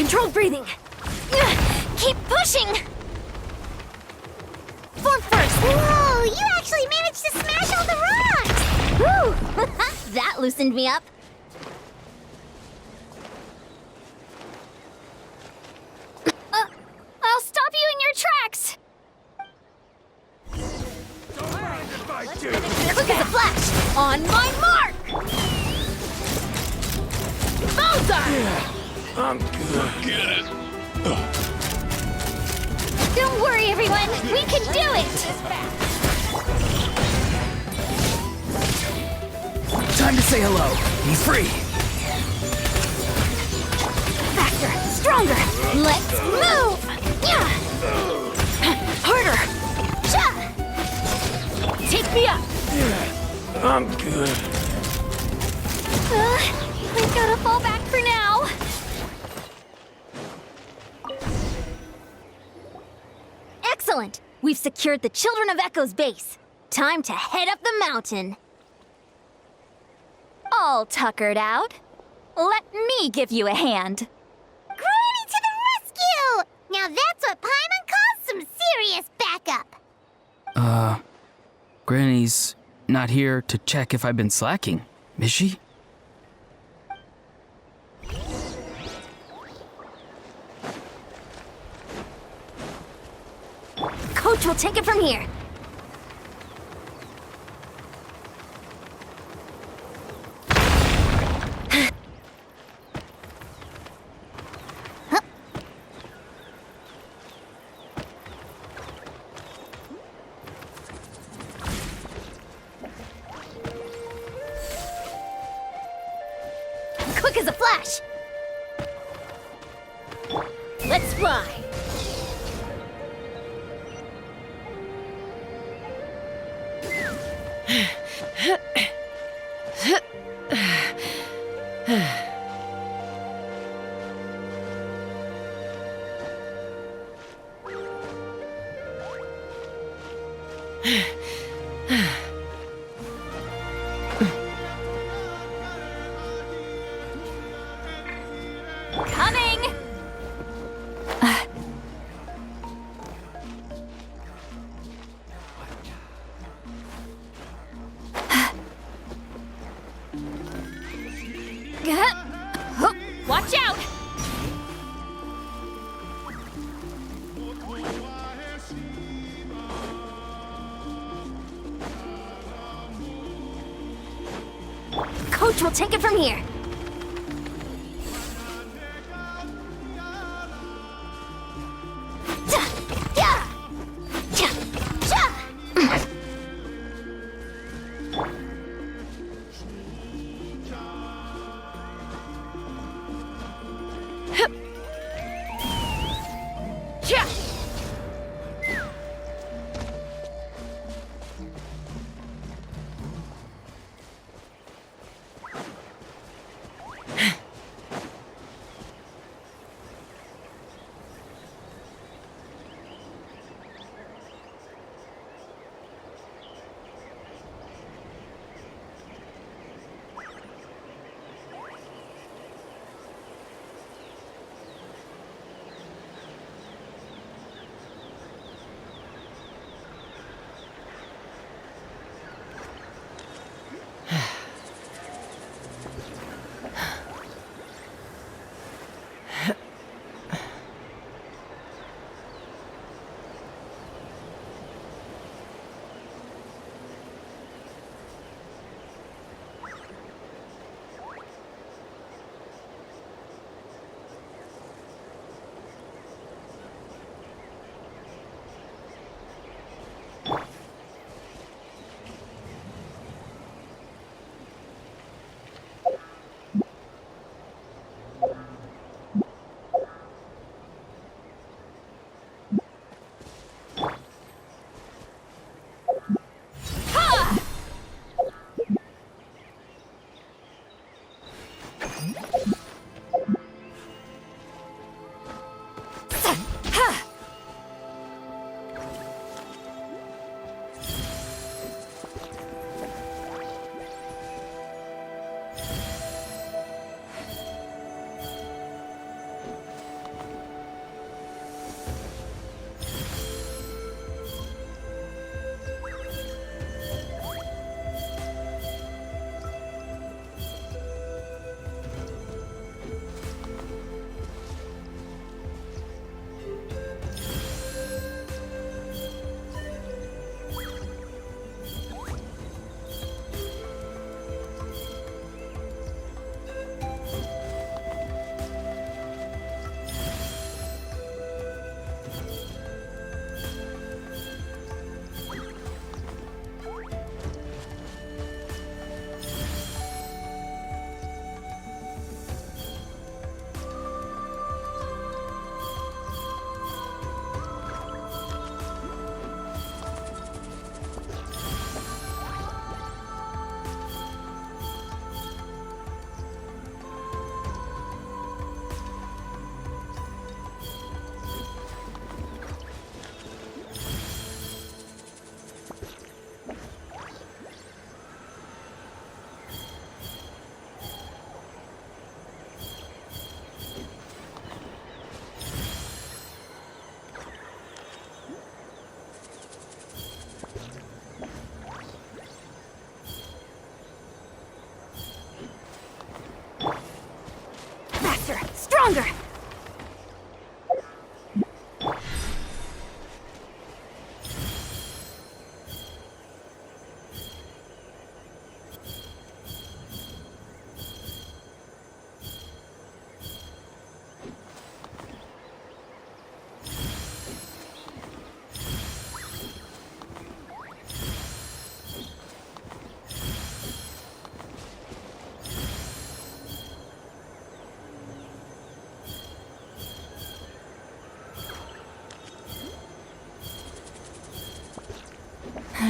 Controlled breathing. Keep pushing! Form first! Whoa, you actually managed to smash all the rocks! Woo! That loosened me up. I'll stop you in your tracks! Quick as a flash! On my mark! Bullseye! I'm gonna get it. Don't worry, everyone! We can do it! Time to say hello. Be free. Faster! Stronger! Let's move! Yeah! Harder! Cha! Take me up! I'm good. We gotta fall back for now. Excellent! We've secured the Children of Echo's base. Time to head up the mountain. All tuckered out. Let me give you a hand. Granny to the rescue! Now that's what Paimon calls some serious backup. Granny's not here to check if I've been slacking, is she? Coach will take it from here. Quick as a flash! Let's fly! Coming! Watch out! Coach will take it from here. Stronger! Stronger!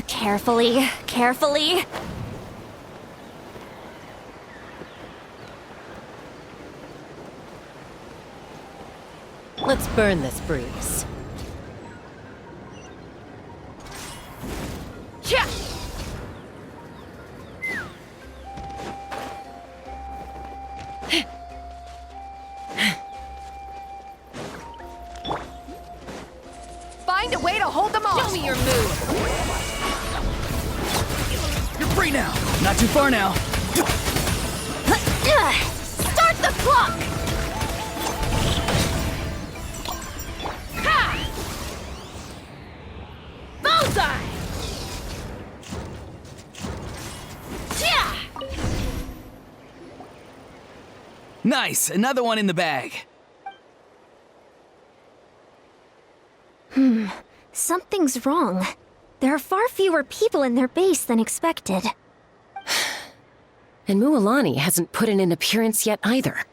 Carefully, carefully. Let's burn this bruise. Yeah. Find a way to hold them off! Show me your move! You're free now. Not too far now. Start the clock! Ha! Bullseye! Yeah! Nice. Another one in the bag. Something's wrong. There are far fewer people in their base than expected. And Mualani hasn't put in an appearance yet either.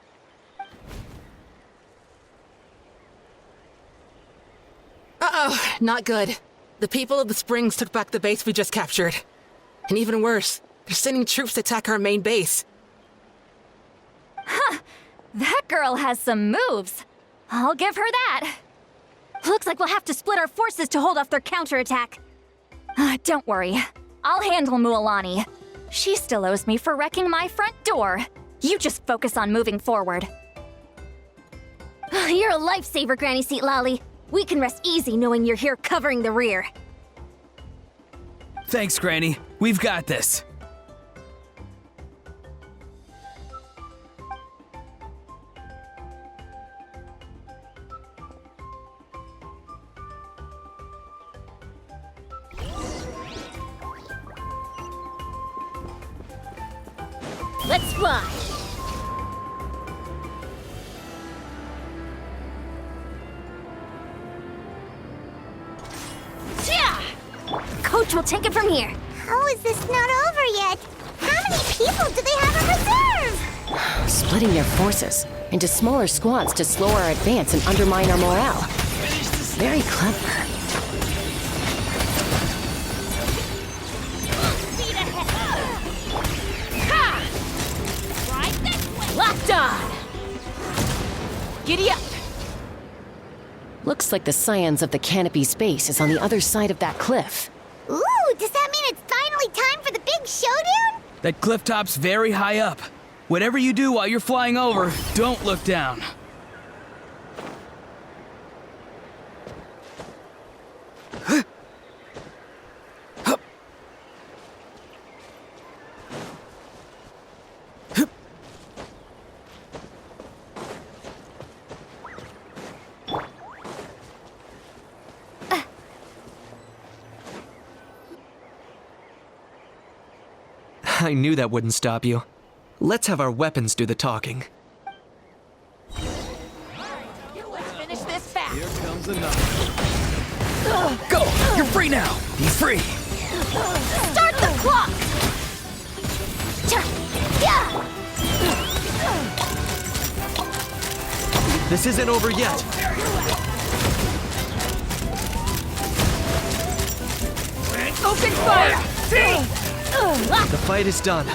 Uh-oh, not good. The people of the Springs took back the base we just captured. And even worse, they're sending troops to attack our main base. That girl has some moves. I'll give her that. Looks like we'll have to split our forces to hold off their counterattack. Don't worry. I'll handle Mualani. She still owes me for wrecking my front door. You just focus on moving forward. You're a lifesaver, Granny Seat Lolly. We can rest easy knowing you're here covering the rear. Thanks, Granny. We've got this. Let's fly! Coach will take it from here. How is this not over yet? How many people do they have in reserve? Splitting their forces into smaller squads to slow our advance and undermine our morale. Very clever. Locked on! Giddy up! Looks like the Scions of the Canopy's base is on the other side of that cliff. Ooh, does that mean it's finally time for the big showdown? That cliff top's very high up. Whatever you do while you're flying over, don't look down. I knew that wouldn't stop you. Let's have our weapons do the talking. Let's finish this fast. Here comes another. Go! You're free now! Be free! Start the clock! This isn't over yet. Open fire! The fight is done.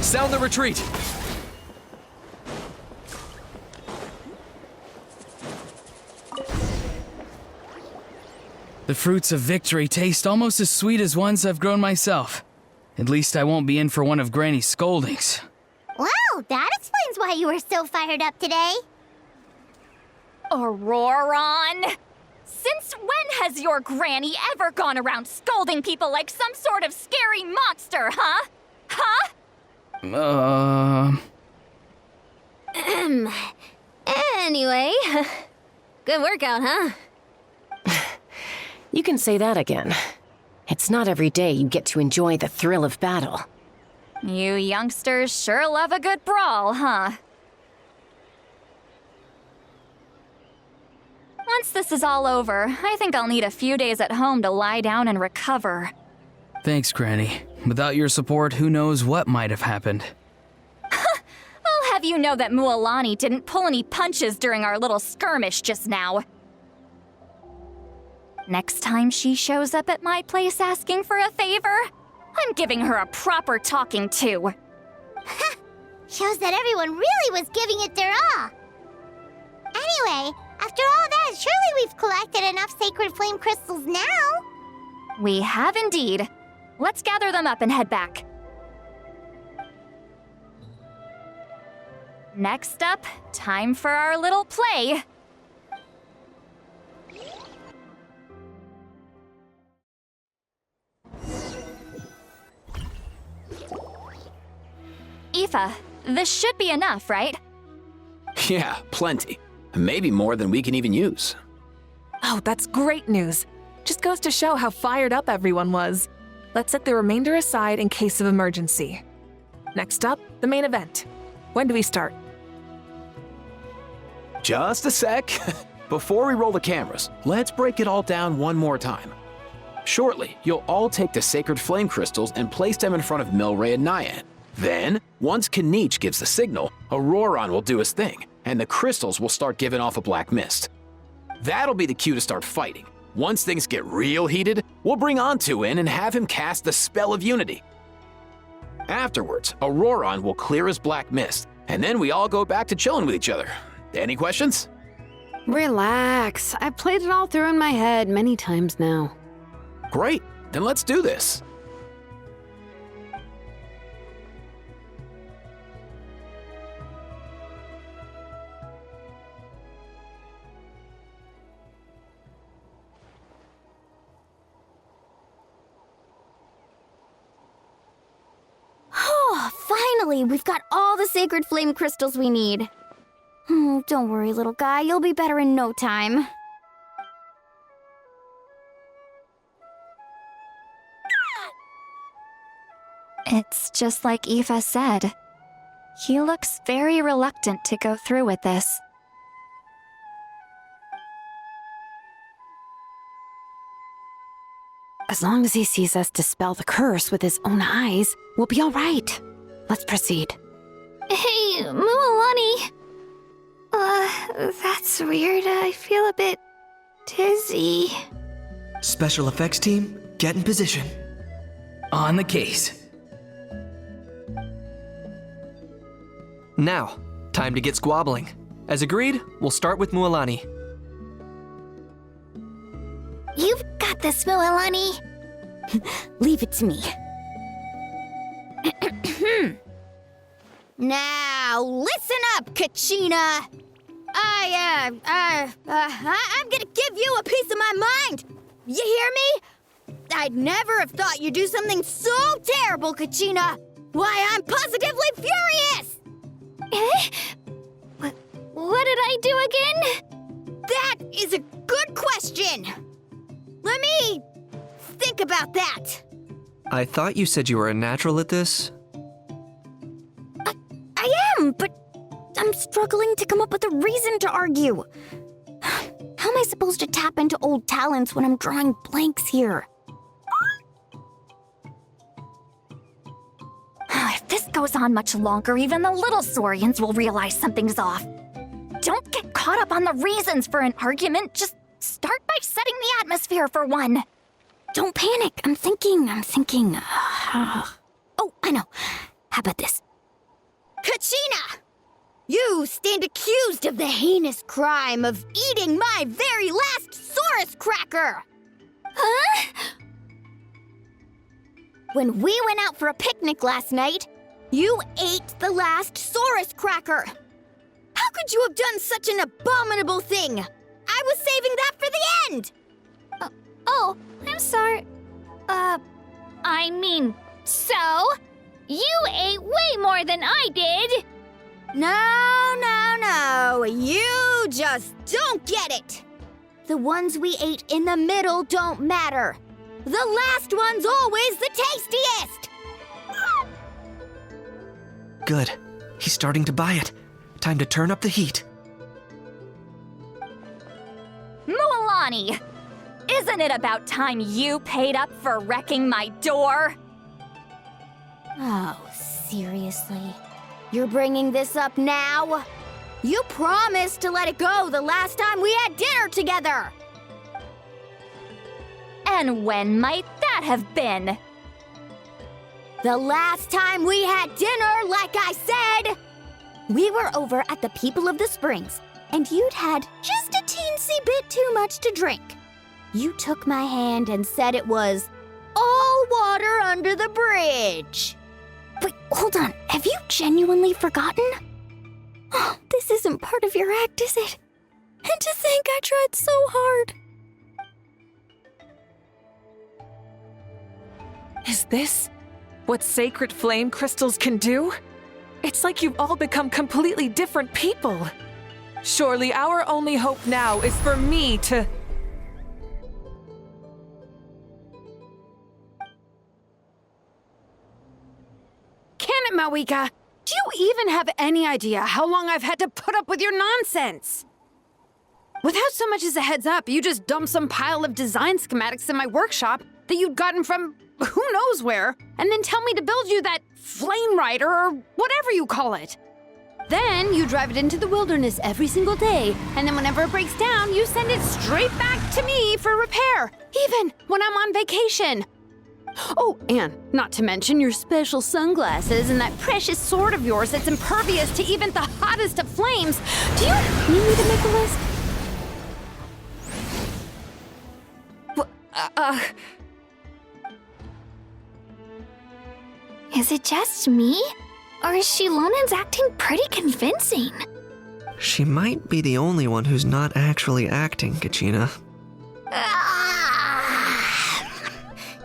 Sound the retreat. The fruits of victory taste almost as sweet as ones I've grown myself. At least I won't be in for one of Granny's scoldings. Well, that explains why you were so fired up today. Auroron! Since when has your granny ever gone around scolding people like some sort of scary monster, huh? Huh? Anyway, good workout, huh? You can say that again. It's not every day you get to enjoy the thrill of battle. You youngsters sure love a good brawl, huh? Once this is all over, I think I'll need a few days at home to lie down and recover. Thanks, Granny. Without your support, who knows what might have happened. I'll have you know that Mualani didn't pull any punches during our little skirmish just now. Next time she shows up at my place asking for a favor, I'm giving her a proper talking to. Shows that everyone really was giving it their all. Anyway, after all that, surely we've collected enough sacred flame crystals now. We have indeed. Let's gather them up and head back. Next up, time for our little play. Aoife, this should be enough, right? Yeah, plenty. Maybe more than we can even use. Oh, that's great news. Just goes to show how fired up everyone was. Let's set the remainder aside in case of emergency. Next up, the main event. When do we start? Just a sec. Before we roll the cameras, let's break it all down one more time. Shortly, you'll all take the sacred flame crystals and place them in front of Milray and Nyan. Then, once Kanich gives the signal, Auroron will do his thing, and the crystals will start giving off a black mist. That'll be the cue to start fighting. Once things get real heated, we'll bring Antu in and have him cast the Spell of Unity. Afterwards, Auroron will clear his black mist, and then we all go back to chilling with each other. Any questions? Relax. I've played it all through in my head many times now. Great, then let's do this. Oh, finally, we've got all the sacred flame crystals we need. Don't worry, little guy, you'll be better in no time. It's just like Aoife said. He looks very reluctant to go through with this. As long as he sees us dispel the curse with his own eyes, we'll be all right. Let's proceed. Hey, Mualani. That's weird. I feel a bit dizzy. Special effects team, get in position. On the case. Now, time to get squabbling. As agreed, we'll start with Mualani. You've got this, Mualani. Leave it to me. Now, listen up, Kachina. I'm gonna give you a piece of my mind. You hear me? I'd never have thought you'd do something so terrible, Kachina. Why, I'm positively furious. What did I do again? That is a good question. Let me think about that. I thought you said you were a natural at this. I am, but I'm struggling to come up with a reason to argue. How am I supposed to tap into old talents when I'm drawing blanks here? If this goes on much longer, even the little Saurians will realize something's off. Don't get caught up on the reasons for an argument. Just start by setting the atmosphere for one. Don't panic. I'm thinking. Oh, I know. How about this? Kachina! You stand accused of the heinous crime of eating my very last Saurus cracker! Huh? When we went out for a picnic last night, you ate the last Saurus cracker! How could you have done such an abominable thing? I was saving that for the end! Oh, I'm sorry. I mean, so? You ate way more than I did! No. You You just don't get it! The ones we ate in the middle don't matter. The last one's always the tastiest! Good. He's starting to buy it. Time to turn up the heat. Mualani! Isn't it about time you paid up for wrecking my door? Oh, seriously? You're bringing this up now? You promised to let it go the last time we had dinner together! And when might that have been? The last time we had dinner, like I said! We were over at the People of the Springs, and you'd had just a teensy bit too much to drink. You took my hand and said it was all water under the bridge. Wait, hold on. Have you genuinely forgotten? Oh, this isn't part of your act, is it? And to think I tried so hard. Is this what sacred flame crystals can do? It's like you've all become completely different people. Surely our only hope now is for me to... Can it, Mawika? Do you even have any idea how long I've had to put up with your nonsense? Without so much as a heads up, you just dumped some pile of design schematics in my workshop that you'd gotten from who knows where, and then tell me to build you that flame rider or whatever you call it. Then you drive it into the wilderness every single day, and then whenever it breaks down, you send it straight back to me for repair, even when I'm on vacation. Oh, and not to mention your special sunglasses and that precious sword of yours that's impervious to even the hottest of flames. Do you need me to make a list? Is it just me? Or is Shilonen's acting pretty convincing? She might be the only one who's not actually acting, Kachina.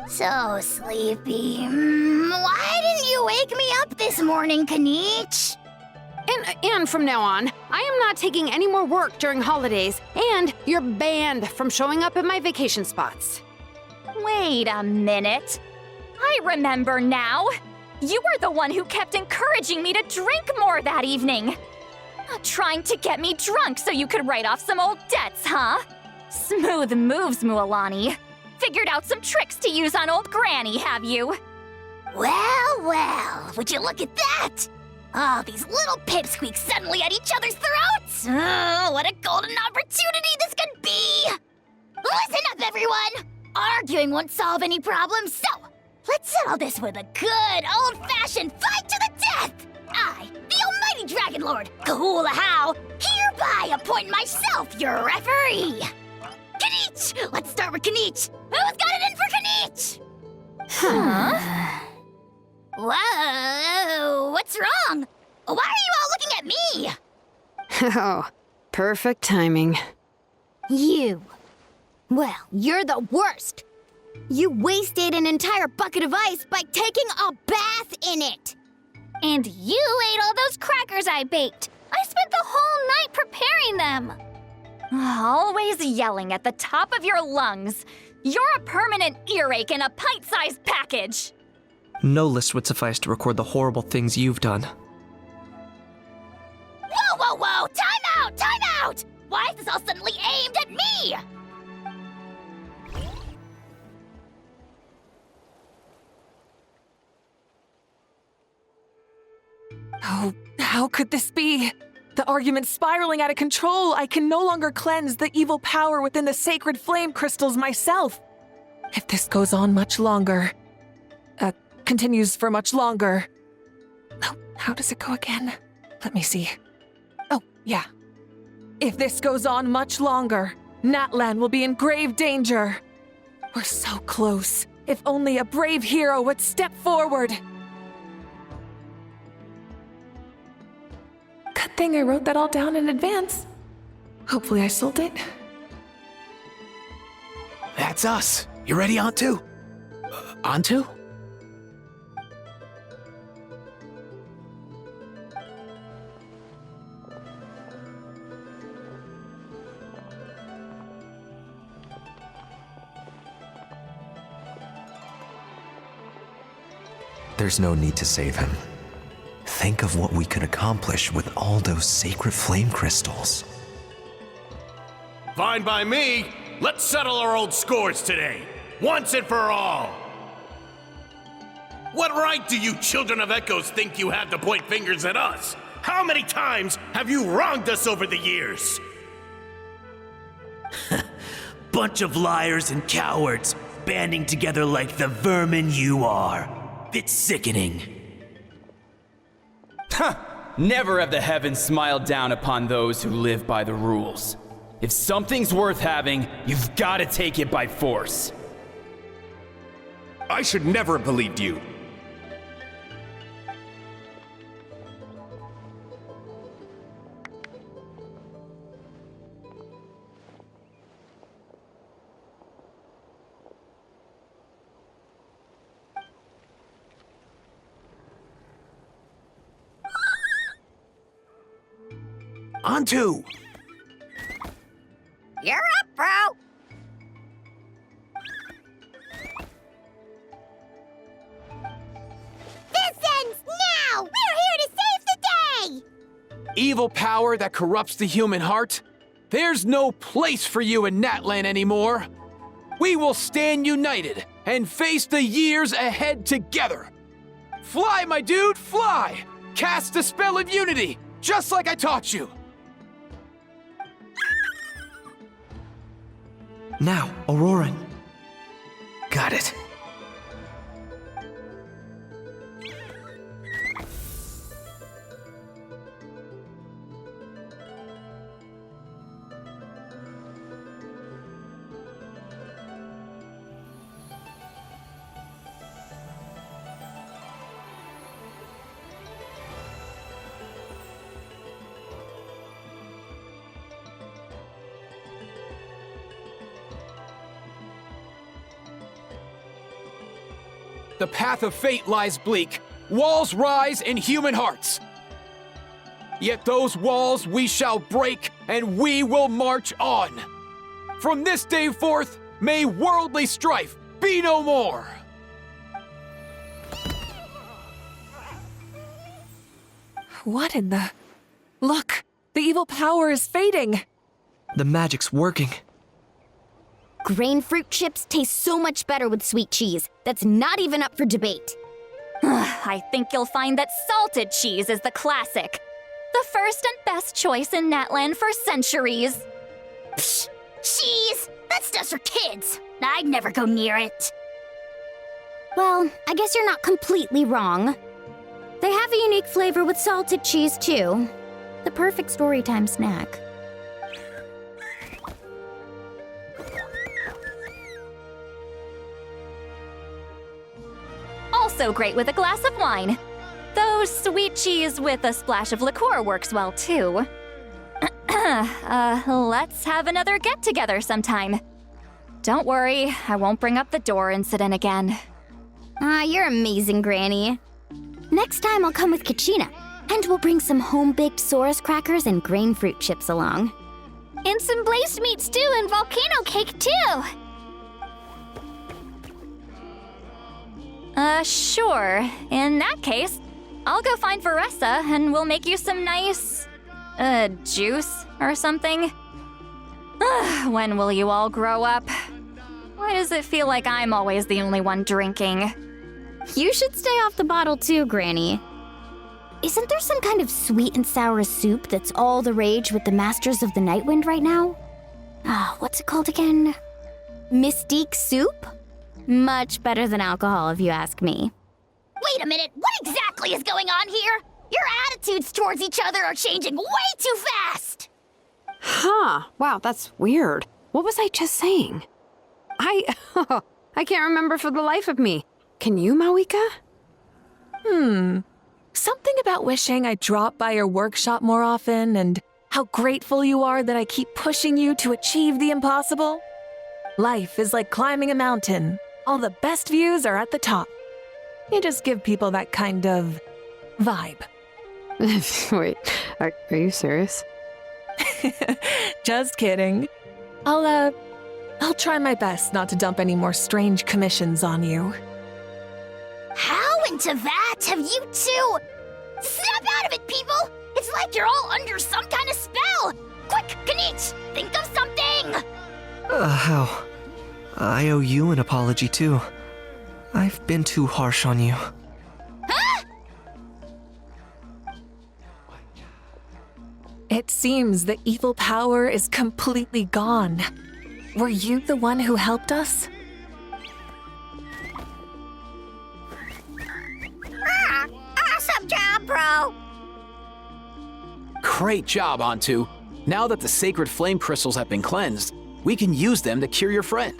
So sleepy. Why didn't you wake me up this morning, Kanich? And from now on, I am not taking any more work during holidays, and you're banned from showing up at my vacation spots. Wait a minute. I remember now. You were the one who kept encouraging me to drink more that evening. Trying to get me drunk so you could write off some old debts, huh? Smooth moves, Mualani. Figured out some tricks to use on old Granny, have you? Well, would you look at that? Oh, these little pipsqueaks suddenly at each other's throats! Oh, what a golden opportunity this could be! Listen up, everyone! Arguing won't solve any problems, so let's settle this with a good old-fashioned fight to the death! I, the almighty Dragon Lord, Kahula, hereby appoint myself your referee! Kanich! Let's start with Kanich! Who's got it in for Kanich? Huh? Whoa, what's wrong? Why are you all looking at me? Oh, perfect timing. You. Well, you're the worst. You wasted an entire bucket of ice by taking a bath in it. And you ate all those crackers I baked. I spent the whole night preparing them. Always yelling at the top of your lungs. You're a permanent earache in a pint-sized package. No list would suffice to record the horrible things you've done. Whoa! Time out! Why is this all suddenly aimed at me? Oh, how could this be? The argument's spiraling out of control. I can no longer cleanse the evil power within the sacred flame crystals myself. If this goes on much longer, continues for much longer. Oh, how does it go again? Let me see. Oh, yeah. If this goes on much longer, Natlan will be in grave danger. We're so close. If only a brave hero would step forward. Good thing I wrote that all down in advance. Hopefully I sold it. That's us. You ready, Antu? Antu? There's no need to save him. Think of what we could accomplish with all those sacred flame crystals. Fine by me. Let's settle our old scores today, once and for all. What right do you children of Echoes think you have to point fingers at us? How many times have you wronged us over the years? Bunch of liars and cowards, banding together like the vermin you are. It's sickening. Never have the heavens smiled down upon those who live by the rules. If something's worth having, you've got to take it by force. I should never have believed you. On two. You're up, bro. This ends now! We're here to save the day! Evil power that corrupts the human heart? There's no place for you in Natlan anymore. We will stand united and face the years ahead together. Fly, my dude, fly! Cast the spell of unity, just like I taught you. Now, Auroran. Got it. The path of fate lies bleak. Walls rise in human hearts. Yet those walls we shall break, and we will march on. From this day forth, may worldly strife be no more. What in the... Look! The evil power is fading! The magic's working. Grain fruit chips taste so much better with sweet cheese. That's not even up for debate. I think you'll find that salted cheese is the classic. The first and best choice in Natlan for centuries. Psh! Cheese! That stuff's for kids. I'd never go near it. Well, I guess you're not completely wrong. They have a unique flavor with salted cheese, too. The perfect storytime snack. Also great with a glass of wine. Though sweet cheese with a splash of liqueur works well, too. Let's have another get-together sometime. Don't worry, I won't bring up the door incident again. You're amazing, Granny. Next time I'll come with Kachina, and we'll bring some home-baked Saurus crackers and grain fruit chips along. And some blazed meat stew and volcano cake, too! Sure. In that case, I'll go find Varessa and we'll make you some nice, juice or something. When will you all grow up? Why does it feel like I'm always the only one drinking? You should stay off the bottle too, Granny. Isn't there some kind of sweet and sour soup that's all the rage with the Masters of the Nightwind right now? What's it called again? Mystique soup? Much better than alcohol, if you ask me. Wait a minute, what exactly is going on here? Your attitudes towards each other are changing way too fast! Huh. Wow, that's weird. What was I just saying? I can't remember for the life of me. Can you, Mawika? Something about wishing I dropped by your workshop more often and how grateful you are that I keep pushing you to achieve the impossible. Life is like climbing a mountain. All the best views are at the top. You just give people that kind of vibe. Wait, are you serious? Just kidding. I'll try my best not to dump any more strange commissions on you. How into that? lot of you two! Snap out of it, people! It's like you're all under some kind of spell! Quick, Kanich, think of something! How? I owe you an apology too. I've been too harsh on you. Huh? It seems the evil power is completely gone. Were you the one who helped us? Awesome job, bro! Great job, Antu. Now that the sacred flame crystals have been cleansed, we can use them to cure your friend.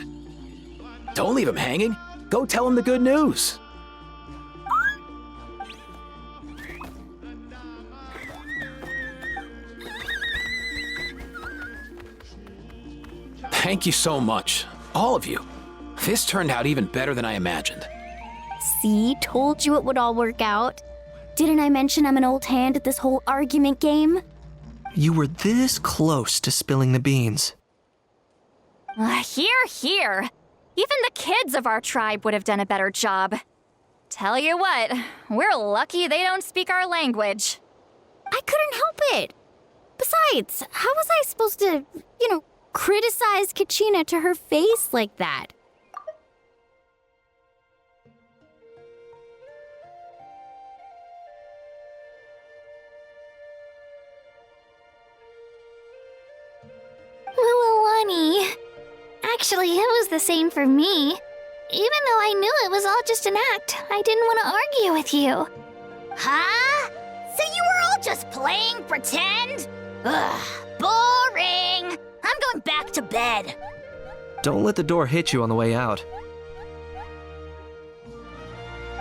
Don't leave him hanging. Go tell him the good news. Thank you so much, all of you. This turned out even better than I imagined. See, told you it would all work out. Didn't I mention I'm an old hand at this whole argument game? You were this close to spilling the beans. Here. Even the kids of our tribe would have done a better job. Tell you what, we're lucky they don't speak our language. I couldn't help it. Besides, how was I supposed to, criticize Kachina to her face like that? Mualani. Actually, it was the same for me. Even though I knew it was all just an act, I didn't want to argue with you. Huh? So you were all just playing pretend? Ugh, boring! I'm going back to bed. Don't let the door hit you on the way out.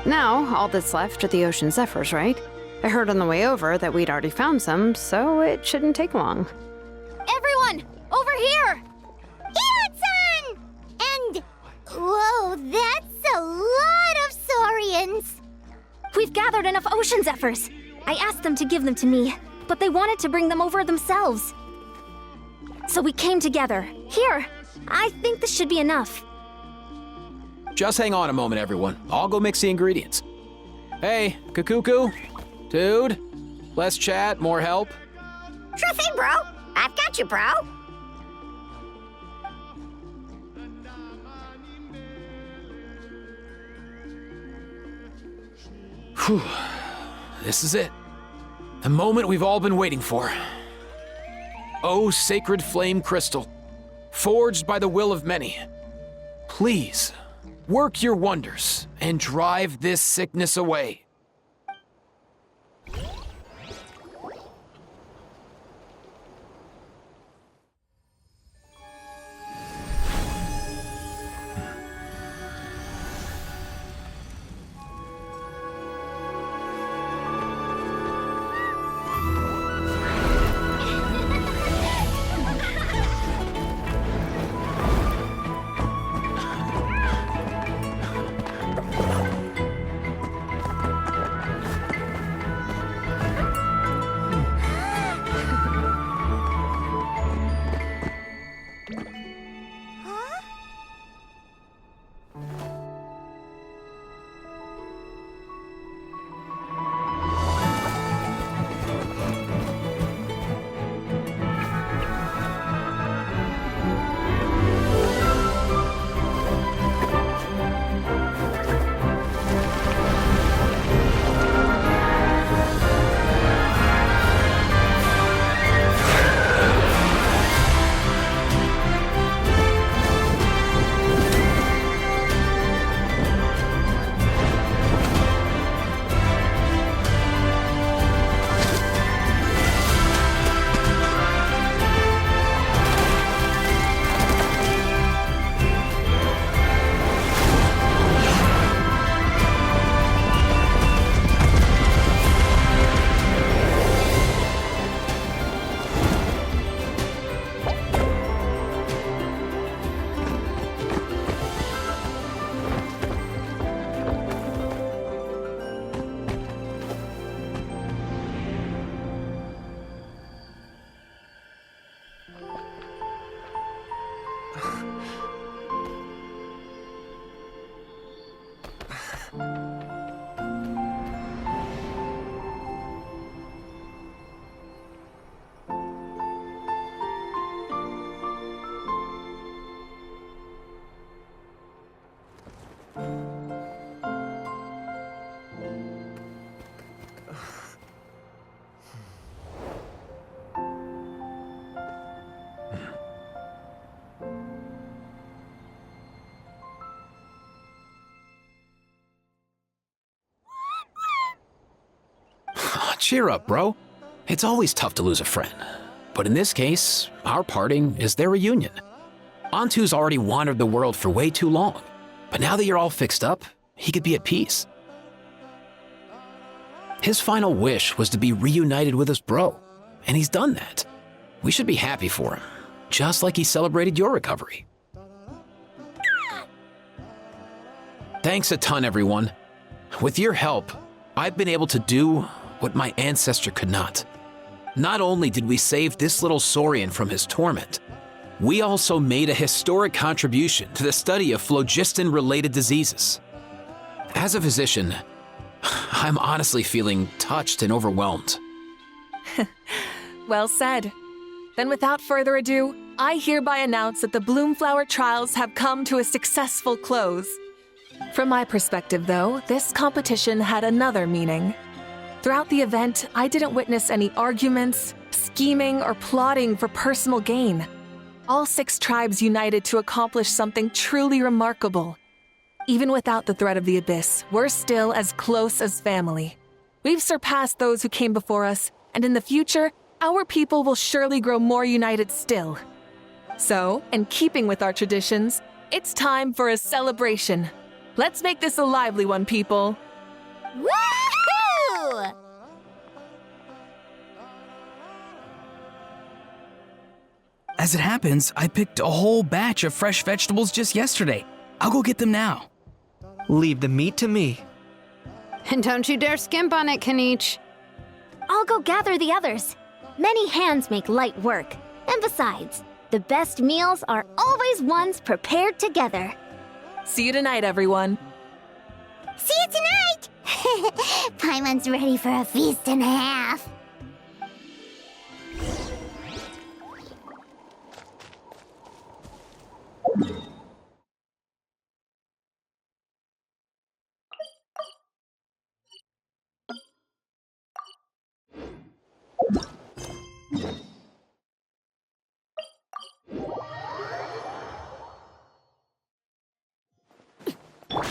Now, all that's left are the ocean zephyrs, right? I heard on the way over that we'd already found some, so it shouldn't take long. Everyone, over here! Ian-san! And... whoa, that's a lot of saurians! We've gathered enough ocean zephyrs. I asked them to give them to me, but they wanted to bring them over themselves. So we came together. Here, I think this should be enough. Just hang on a moment, everyone. I'll go mix the ingredients. Hey, Kakuku? Dude? Less chat, more help? Sure thing, bro. I've got you, bro. Whew. This is it. The moment we've all been waiting for. Oh, sacred flame crystal, forged by the will of many. Please, work your wonders and drive this sickness away. Cheer up, bro. It's always tough to lose a friend. But in this case, our parting is their reunion. Antu's already wandered the world for way too long. But now that you're all fixed up, he could be at peace. His final wish was to be reunited with his bro, and he's done that. We should be happy for him, just like he celebrated your recovery. Thanks a ton, everyone. With your help, I've been able to do what my ancestor could not. Not only did we save this little Saurian from his torment, we also made a historic contribution to the study of phlogiston-related diseases. As a physician, I'm honestly feeling touched and overwhelmed. Well said. Then without further ado, I hereby announce that the Bloomflower trials have come to a successful close. From my perspective, though, this competition had another meaning. Throughout the event, I didn't witness any arguments, scheming, or plotting for personal gain. All 6 tribes united to accomplish something truly remarkable. Even without the threat of the Abyss, we're still as close as family. We've surpassed those who came before us, and in the future, our people will surely grow more united still. So, in keeping with our traditions, it's time for a celebration. Let's make this a lively one, people. Woohoo! As it happens, I picked a whole batch of fresh vegetables just yesterday. I'll go get them now. Leave the meat to me. And don't you dare skimp on it, Kanich. I'll go gather the others. Many hands make light work. And besides, the best meals are always ones prepared together. See you tonight, everyone. See you tonight! Paimon's ready for a feast and a half.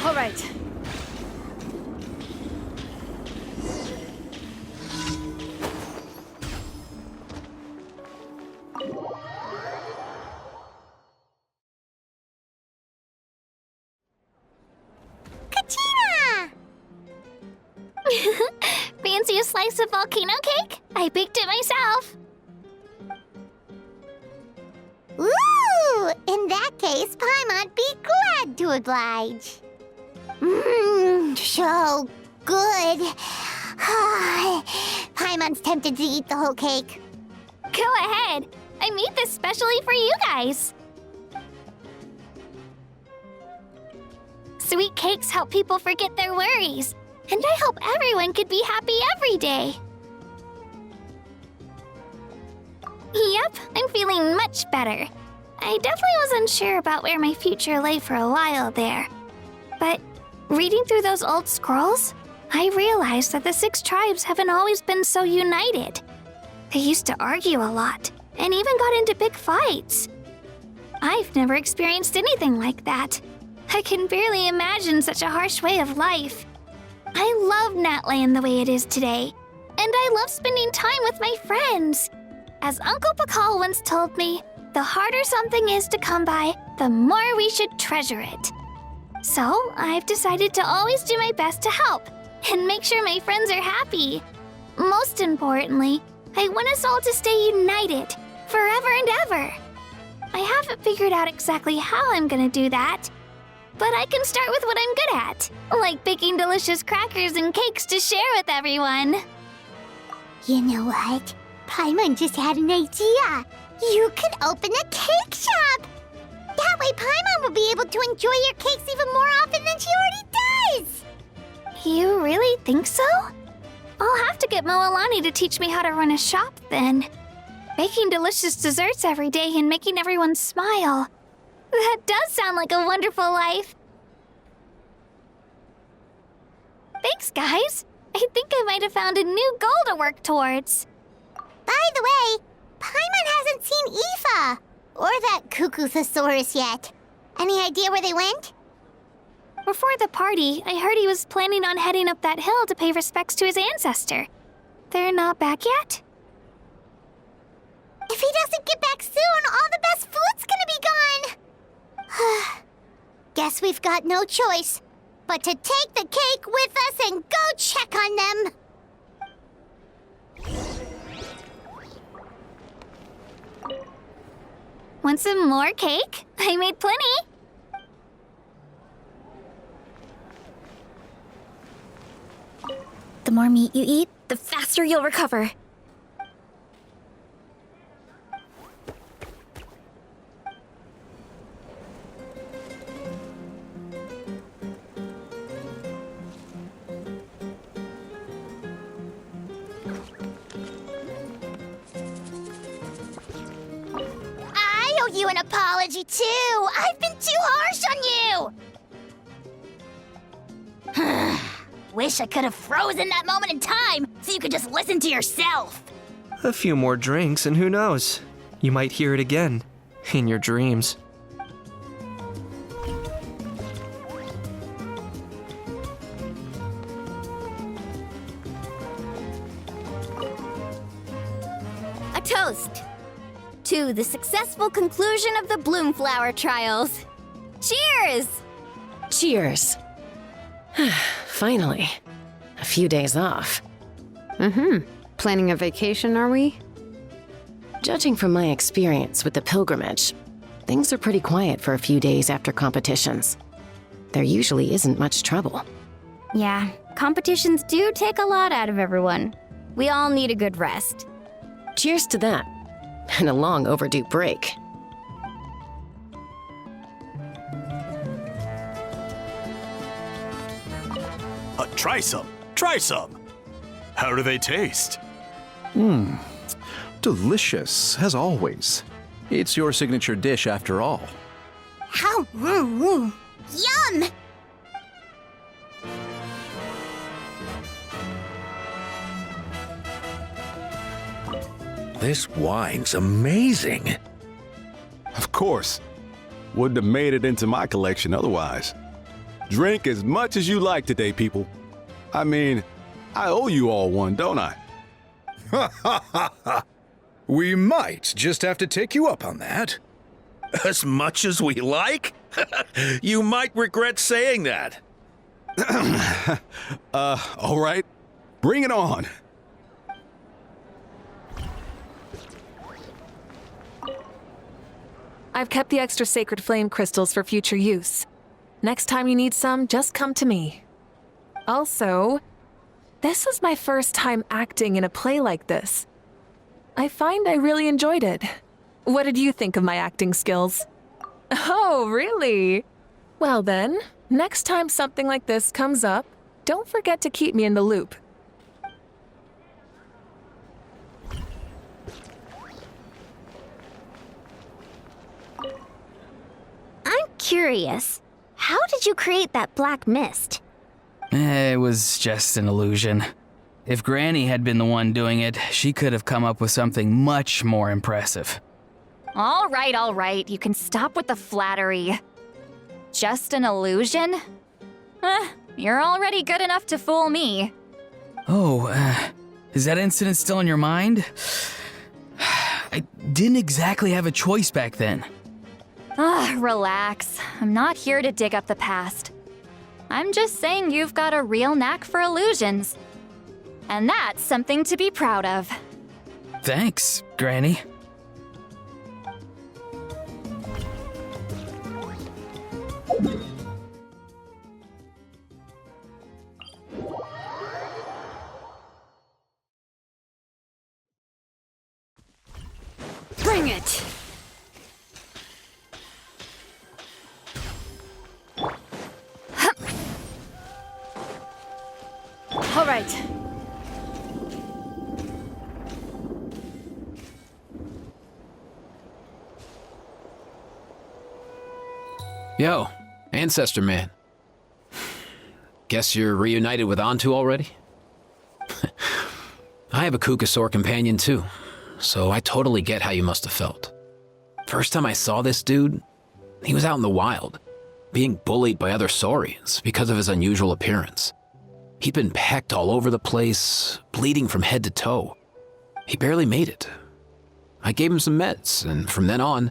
All right. Kachina! Fancy a slice of volcano cake? I baked it myself. Ooh! In that case, Paimon'd be glad to oblige. So good. Paimon's tempted to eat the whole cake. Go ahead. I made this specially for you guys. Sweet cakes help people forget their worries. And I hope everyone could be happy every day. Yep, I'm feeling much better. I definitely wasn't sure about where my future lay for a while there. But reading through those old scrolls, I realized that the 6 tribes haven't always been so united. They used to argue a lot, and even got into big fights. I've never experienced anything like that. I can barely imagine such a harsh way of life. I love Natland the way it is today, and I love spending time with my friends. As Uncle Pakal once told me, the harder something is to come by, the more we should treasure it. So, I've decided to always do my best to help, and make sure my friends are happy. Most importantly, I want us all to stay united, forever and ever. I haven't figured out exactly how I'm gonna do that, but I can start with what I'm good at, like baking delicious crackers and cakes to share with everyone. You know what? Paimon just had an idea. You could open a cake shop. That way Paimon will be able to enjoy your cakes even more often than she already does. You really think so? I'll have to get Moalani to teach me how to run a shop then. Baking delicious desserts every day and making everyone smile. That does sound like a wonderful life. Thanks, guys. I think I might have found a new goal to work towards. By the way, Paimon hasn't seen Aoife or that Cuckoo-thosaurus yet. Any idea where they went? Before the party, I heard he was planning on heading up that hill to pay respects to his ancestor. They're not back yet? If he doesn't get back soon, all the best food's gonna be gone. Guess we've got no choice but to take the cake with us and go check on them. Want some more cake? I made plenty. The more meat you eat, the faster you'll recover. I owe you an apology, too. I've been too harsh on you. Wish I could have frozen that moment in time so you could just listen to yourself. A few more drinks, and who knows? You might hear it again in your dreams. A toast to the successful conclusion of the Bloomflower trials. Cheers! Cheers. Finally. A few days off. Planning a vacation, are we? Judging from my experience with the pilgrimage, things are pretty quiet for a few days after competitions. There usually isn't much trouble. Yeah, competitions do take a lot out of everyone. We all need a good rest. Cheers to that. And a long overdue break. Try some. Try some. How do they taste? Delicious, as always. It's your signature dish after all. How? Yum! This wine's amazing. Of course. Wouldn't have made it into my collection otherwise. Drink as much as you like today, people. I mean, I owe you all one, don't I? Ha ha ha ha! We might just have to take you up on that. As much as we like? You might regret saying that. All right. Bring it on. I've kept the extra sacred flame crystals for future use. Next time you need some, just come to me. Also, this is my first time acting in a play like this. I find I really enjoyed it. What did you think of my acting skills? Oh, really? Well then, next time something like this comes up, don't forget to keep me in the loop. I'm curious. How did you create that black mist? It was just an illusion. If Granny had been the one doing it, she could have come up with something much more impressive. All right. You can stop with the flattery. Just an illusion? You're already good enough to fool me. Oh, is that incident still in your mind? I didn't exactly have a choice back then. Relax. I'm not here to dig up the past. I'm just saying you've got a real knack for illusions. And that's something to be proud of. Thanks, Granny. Bring it! All right. Yo, Ancestor Man. Guess you're reunited with Antu already? I have a Kukasaur companion too, so I totally get how you must have felt. First time I saw this dude, he was out in the wild, being bullied by other saurians because of his unusual appearance. He'd been pecked all over the place, bleeding from head to toe. He barely made it. I gave him some meds, and from then on,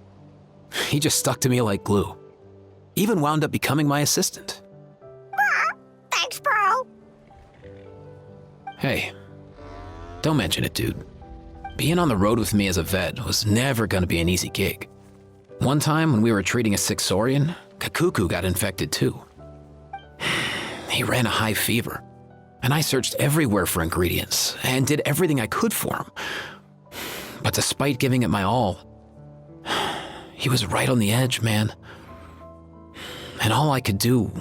he just stuck to me like glue. Even wound up becoming my assistant. Thanks, bro. Hey, don't mention it, dude. Being on the road with me as a vet was never gonna be an easy gig. One time when we were treating a sick Saurian, Kakuku got infected too. He ran a high fever, and I searched everywhere for ingredients and did everything I could for him. But despite giving it my all, he was right on the edge, man. And all I could do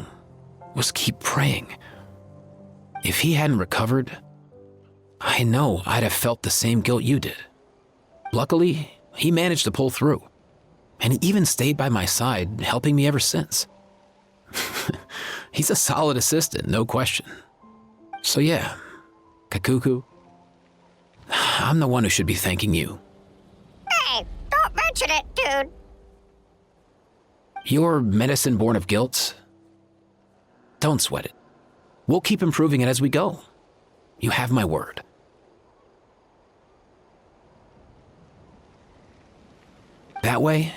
was keep praying. If he hadn't recovered, I know I'd have felt the same guilt you did. Luckily, he managed to pull through, and he even stayed by my side, helping me ever since. He's a solid assistant, no question. So yeah, Kakuku, I'm the one who should be thanking you. Hey, don't mention it, dude. Your medicine born of guilt? Don't sweat it. We'll keep improving it as we go. You have my word. That way,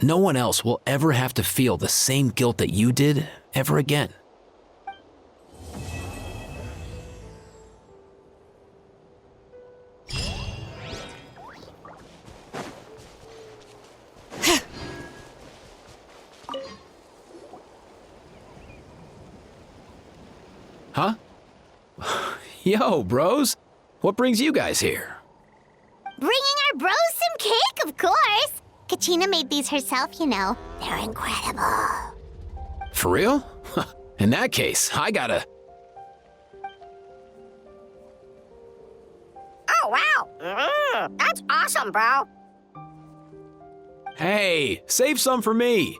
no one else will ever have to feel the same guilt that you did ever again. Huh? Yo, bros. What brings you guys here? Bringing our bros some cake, of course. Kachina made these herself, you know. They're incredible. For real? In that case, I gotta... Oh, wow. That's awesome, bro. Hey, save some for me.